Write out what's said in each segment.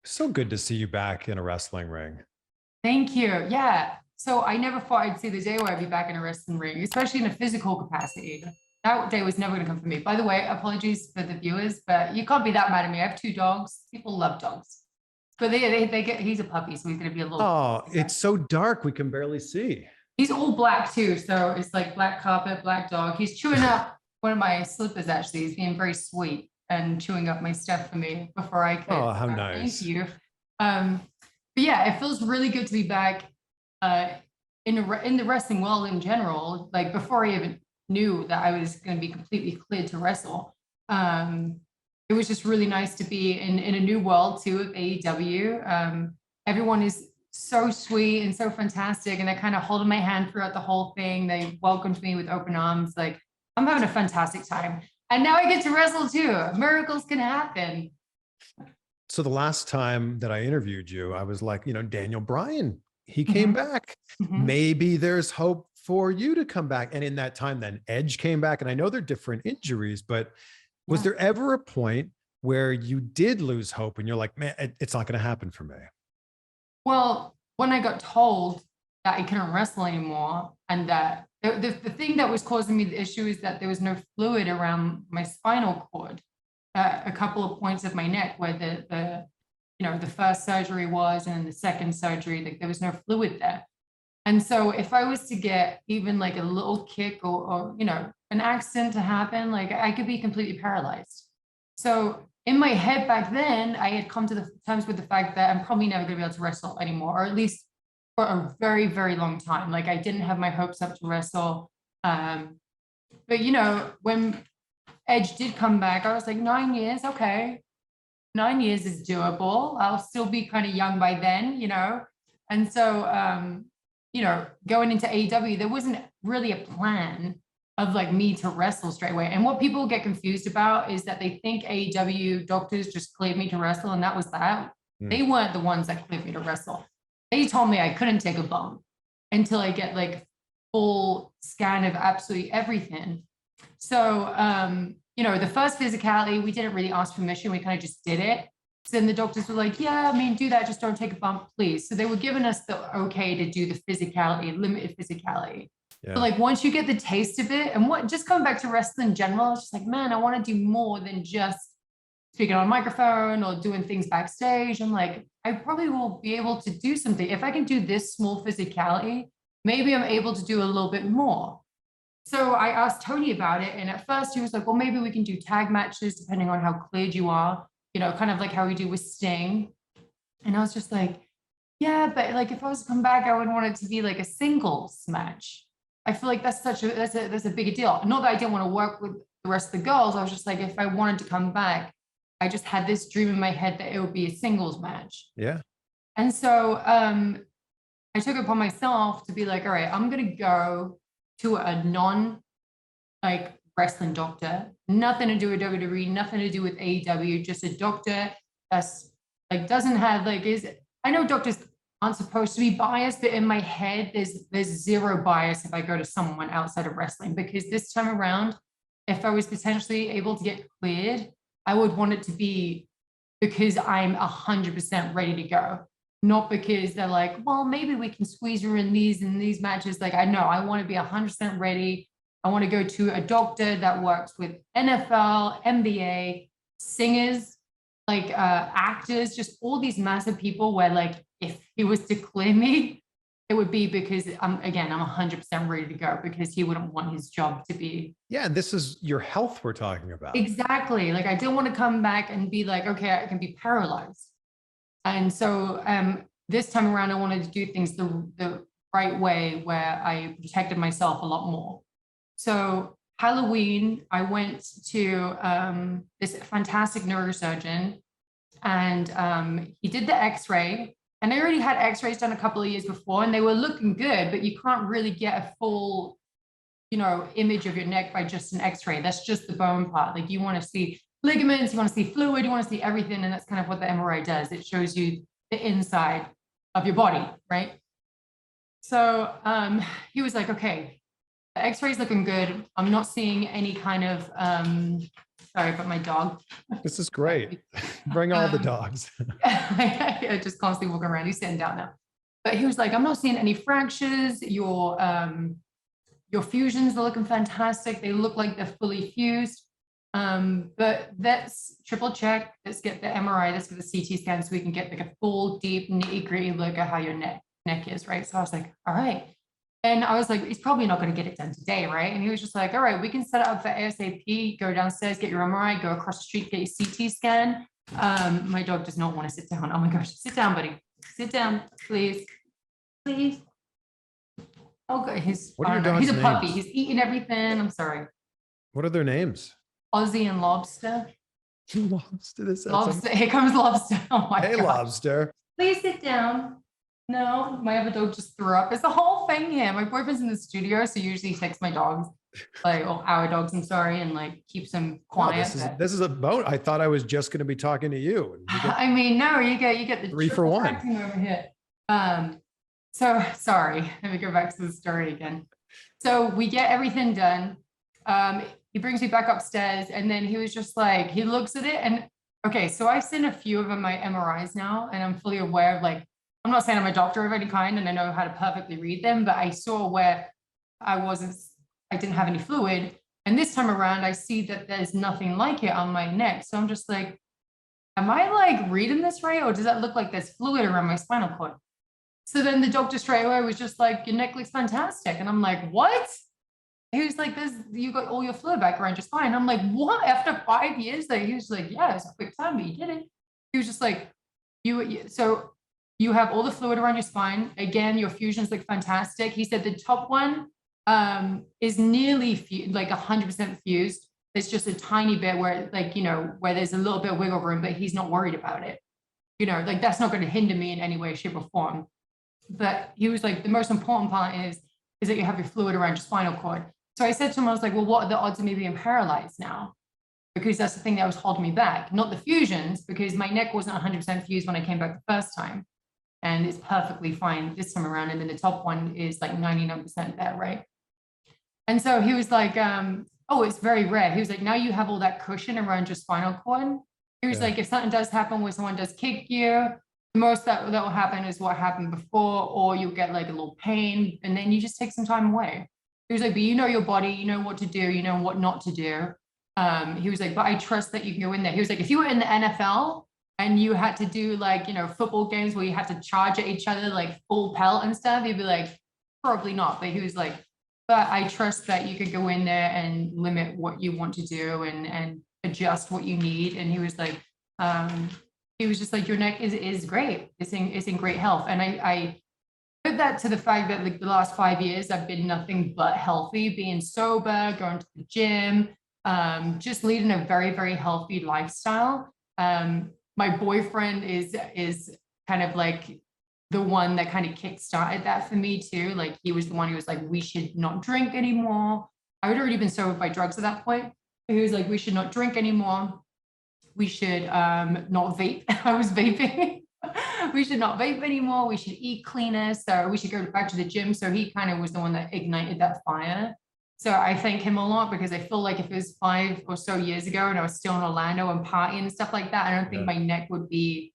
So good to see you back in a wrestling ring. Thank you. Yeah. So I never thought I'd see the day where I'd be back in a wrestling ring, especially in a physical capacity. That day was never going to come for me. By the way, apologies for the viewers, but you can't be that mad at me. I have two dogs. People love dogs, but they get. He's a puppy, so he's going to be a little. Oh, it's so dark we can barely see. He's all black too, so it's like black carpet, black dog. He's chewing up one of my slippers. Actually, he's being very sweet and chewing up my stuff for me before I could. Oh, how Thank nice. you. Um, but yeah, it feels really good to be back uh, in the wrestling world in general. Like before I even knew that I was going to be completely cleared to wrestle, it was just really nice to be in a new world too of AEW. Everyone is so sweet and so fantastic, and they're kind of holding my hand throughout the whole thing. They welcomed me with open arms. Like I'm having a fantastic time, and now I get to wrestle too. Miracles can happen. So the last time that I interviewed you, I was like, Daniel Bryan, he came back. Mhm. Maybe there's hope for you to come back. And in that time, then Edge came back. And I know they're different injuries, but was Yeah. there ever a point where you did lose hope and you're like, man, it's not going to happen for me? Well, when I got told that I couldn't wrestle anymore, and that the thing that was causing me the issue is that there was no fluid around my spinal cord, a couple of points of my neck where the first surgery was, and the second surgery, like there was no fluid there. And so if I was to get even like a little kick or an accident to happen, like I could be completely paralyzed. So in my head back then, I had come to the terms with the fact that I'm probably never going to be able to wrestle anymore, or at least for a very, very long time. Like I didn't have my hopes up to wrestle. But when Edge did come back, I was like, 9 years, okay. 9 years is doable. I'll still be kind of young by then. And so going into AEW, there wasn't really a plan of like me to wrestle straight away. And what people get confused about is that they think AEW doctors just cleared me to wrestle, and that was that. Mm. They weren't the ones that cleared me to wrestle. They told me I couldn't take a bump until I get like full scan of absolutely everything. So the first physicality, we didn't really ask permission. We kind of just did it. So then the doctors were like, yeah, I mean, do that. Just don't take a bump, please. So they were giving us the okay to do the physicality, limited physicality. Yeah. But like once you get the taste of it, and just coming back to wrestling in general, I was just like, man, I want to do more than just speaking on a microphone or doing things backstage. I'm like, I probably will be able to do something. If I can do this small physicality, maybe I'm able to do a little bit more. So I asked Tony about it, and at first he was like, well, maybe we can do tag matches depending on how cleared you are, kind of like how we do with Sting. And I was just like, yeah, but like if I was to come back, I would want it to be like a singles match. I feel like that's a bigger deal. Not that I didn't want to work with the rest of the girls. I was just like, if I wanted to come back, I just had this dream in my head that it would be a singles match. Yeah. And so I took it upon myself to be like, all right, I'm gonna go to a non like wrestling doctor, nothing to do with WWE, nothing to do with AEW, just a doctor that's like doesn't have like I know doctors aren't supposed to be biased, but in my head there's zero bias if I go to someone outside of wrestling, because this time around, if I was potentially able to get cleared, I would want it to be because I'm 100% ready to go. Not because they're like, well, maybe we can squeeze her in these matches. Like, I know I want to be 100% ready. I want to go to a doctor that works with NFL, NBA, singers, like actors, just all these massive people where like, if he was to clear me, it would be because I'm 100% ready to go, because he wouldn't want his job to be. Yeah. And this is your health we're talking about. Exactly. Like I didn't want to come back and be like, okay, I can be paralyzed. And so this time around, I wanted to do things the right way, where I protected myself a lot more. So Halloween, I went to this fantastic neurosurgeon, and he did the x-ray. And I already had x-rays done a couple of years before, and they were looking good, but you can't really get a full, image of your neck by just an x-ray. That's just the bone part. Like you want to see ligaments, you want to see fluid, you want to see everything. And that's kind of what the MRI does. It shows you the inside of your body, right? So he was like, okay, the x-ray is looking good. I'm not seeing any kind of Sorry, but my dog. This is great. Bring all the dogs. I just constantly walking around. He's sitting down now. But he was like, I'm not seeing any fractures. Your fusions are looking fantastic. They look like they're fully fused. But let's triple check. Let's get the MRI. Let's get the CT scan so we can get like a full, deep, nitty-gritty look at how your neck is, right? So I was like, all right. And I was like, he's probably not going to get it done today, right? And he was just like, all right, we can set it up for ASAP. Go downstairs, get your MRI, go across the street, get your CT scan. My dog does not want to sit down. Oh my gosh, sit down, buddy. Sit down, please. Please. Oh, good. He's What are your dog's a puppy. names? He's eating everything. I'm sorry. What are their names? Ozzy and Lobster. Lobster. Lobster. Here comes Lobster. Oh my Hey, God. Lobster. Please sit down. No, my other dog just threw up. It's the whole thing here. My boyfriend's in the studio, so usually he takes my dogs, like, or our dogs, I'm sorry, and like keeps them quiet. This is a bone. I thought I was just going to be talking to you. I mean, no, you get the 3 for 1 over here. So sorry. Let me go back to the story again. So we get everything done. He brings me back upstairs, and then he was just like, he looks at it, and okay, so I've seen a few of my MRIs now, and I'm fully aware of, like, I'm not saying I'm a doctor of any kind and I know how to perfectly read them, but I saw where I didn't have any fluid. And this time around, I see that there's nothing like it on my neck. So I'm just like, am I like reading this right? Or does that look like there's fluid around my spinal cord? So then the doctor straight away was just like, your neck looks fantastic. And I'm like, what? He was like, you got all your fluid back around your spine. I'm like, what? After 5 years? He was like, yeah, it's a quick time, but you did it. He was just like, so you have all the fluid around your spine. Again, your fusions look fantastic. He said the top one is nearly like 100% fused. It's just a tiny bit where, like, where there's a little bit of wiggle room, but he's not worried about it. Like, that's not going to hinder me in any way, shape, or form. But he was like, the most important part is that you have your fluid around your spinal cord. So I said to him, I was like, well, what are the odds of me being paralyzed now? Because that's the thing that was holding me back, not the fusions, because my neck wasn't 100% fused when I came back the first time. And it's perfectly fine this time around. And then the top one is like 99% there, right? And so he was like, oh, it's very rare. He was like, now you have all that cushion around your spinal cord. He was like, if something does happen where someone does kick you, the most that will happen is what happened before, or you'll get like a little pain, and then you just take some time away. He was like, but you know your body, you know what to do, you know what not to do. He was like, but I trust that you can go in there. He was like, if you were in the NFL, and you had to do like, football games where you had to charge at each other, like full pelt and stuff, you'd be like, probably not. But he was like, but I trust that you could go in there and limit what you want to do and adjust what you need. And he was like, he was just like, your neck is great. It's in great health. And I put that to the fact that like the last 5 years, I've been nothing but healthy, being sober, going to the gym, just leading a very, very healthy lifestyle. My boyfriend is kind of like the one that kind of kickstarted that for me too. Like, he was the one who was like, we should not drink anymore. I had already been sober by drugs at that point. He was like, we should not drink anymore. We should not vape. I was vaping. We should not vape anymore. We should eat cleaner. So we should go back to the gym. So he kind of was the one that ignited that fire. So I thank him a lot, because I feel like if it was 5 or so years ago and I was still in Orlando and partying and stuff like that, I don't think my neck would be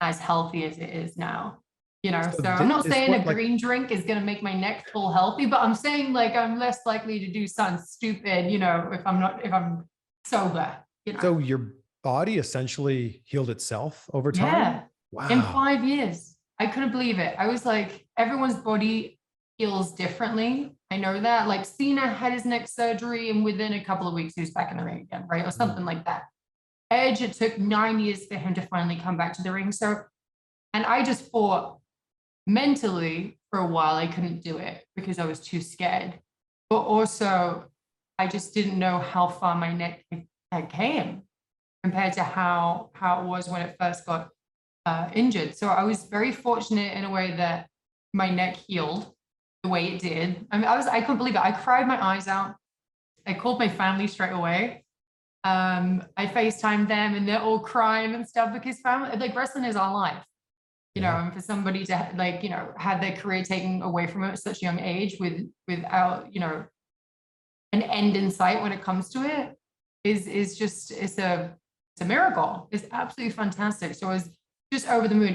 as healthy as it is now. So I'm not saying a green drink is going to make my neck full healthy, but I'm saying like I'm less likely to do something stupid, if I'm sober. So your body essentially healed itself over time? Yeah. Wow. In 5 years. I couldn't believe it. I was like, everyone's body heals differently. I know that. Like, Cena had his neck surgery, and within a couple of weeks, he was back in the ring again, right? Or something like that. Edge, it took 9 years for him to finally come back to the ring. So, and I just thought mentally for a while, I couldn't do it because I was too scared. But also, I just didn't know how far my neck had came compared to how it was when it first got injured. So I was very fortunate in a way that my neck healed the way it did. I mean, I couldn't believe it. I cried my eyes out. I called my family straight away. I FaceTimed them, and they're all crying and stuff, because family, like, wrestling is our life, and for somebody to like, have their career taken away from it at such a young age without, an end in sight when it comes to it. is just, it's a miracle. It's absolutely fantastic. So I was just over the moon.